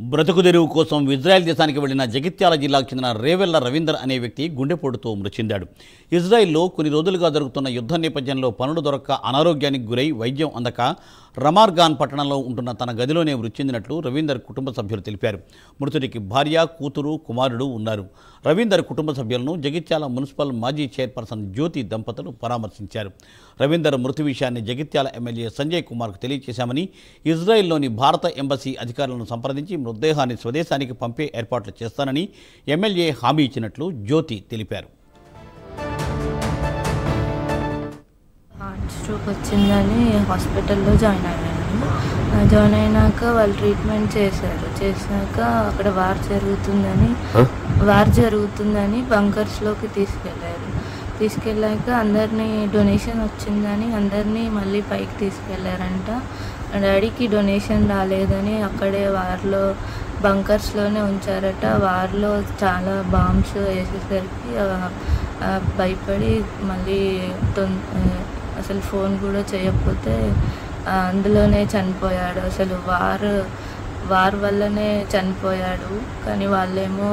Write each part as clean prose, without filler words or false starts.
బ్రతుకు తెరువు కోసం ఇజ్రాయెల్ దేశానికి వెళ్లిన జగిత్యాల జిల్లాకు చెందిన రేవెళ్ల రవీందర్ అనే వ్యక్తి గుండెపోటుతో మృతి చెందాడు. ఇజ్రాయెల్లో కొన్ని రోజులుగా జరుగుతున్న యుద్ధ నేపథ్యంలో పనులు దొరక్క అనారోగ్యానికి గురై వైద్యం అందక రమార్గాన్ పట్టణంలో ఉంటున్న తన గదిలోనే మృతి చెందినట్లు రవీందర్ కుటుంబ సభ్యులు తెలిపారు. మృతుడికి భార్య, కూతురు, కుమారుడు ఉన్నారు. రవీందర్ కుటుంబ సభ్యులను జగిత్యాల మున్సిపల్ మాజీ చైర్పర్సన్ జ్యోతి దంపతులు పరామర్శించారు. రవీందర్ మృతి విషయాన్ని జగిత్యాల ఎమ్మెల్యే సంజయ్ కుమార్కు తెలియజేశామని, ఇజ్రాయెల్లోని భారత ఎంబసీ అధికారులను సంప్రదించి మృతదేహాన్ని స్వదేశానికి పంపే ఏర్పాట్లు చేస్తానని ఎమ్మెల్యే హామీ ఇచ్చినట్లు జ్యోతి తెలిపారు. హార్ట్ స్ట్రోక్ వచ్చిందని హాస్పిటల్లో జాయిన్ అయ్యాను. జాయిన్ అయినాక వాళ్ళు ట్రీట్మెంట్ చేశాక అక్కడ వార్ జరుగుతుందని బంకర్స్లోకి తీసుకెళ్ళాక అందరినీ డొనేషన్ వచ్చిందని అందరినీ మళ్ళీ పైకి తీసుకెళ్లారంట. డాడీకి డొనేషన్ రాలేదని అక్కడే బంకర్స్లోనే ఉంచారట. వార్లో చాలా బాంబ్స్ వేసేసరికి భయపడి మళ్ళీ అసలు ఫోన్ కూడా చేయకపోతే అందులోనే చనిపోయాడు. అసలు వార్ వల్లనే చనిపోయాడు, కానీ వాళ్ళేమో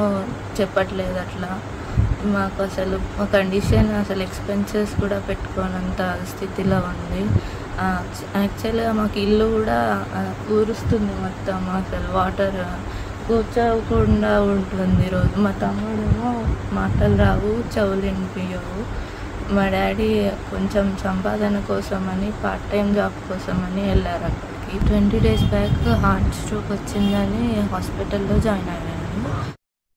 చెప్పట్లేదు. అట్లా మాకు అసలు మా కండిషన్ అసలు ఎక్స్పెన్సెస్ కూడా పెట్టుకోనంత స్థితిలో ఉంది. యాక్చువల్గా మాకు ఇల్లు కూడా ఊరుస్తుంది మొత్తం. అసలు వాటర్ కూర్చోకుండా ఉంటుంది రోజు. మా తమ్ముడేమో మాటలు రావు, చెవులు వినిపించవు. మా డాడీ కొంచెం సంపాదన కోసమని పార్ట్ టైం జాబ్ కోసమని వెళ్ళారు అక్కడికి. 20 days బ్యాక్ హార్ట్ స్ట్రోక్ వచ్చిందని హాస్పిటల్లో జాయిన్ అయ్యాను.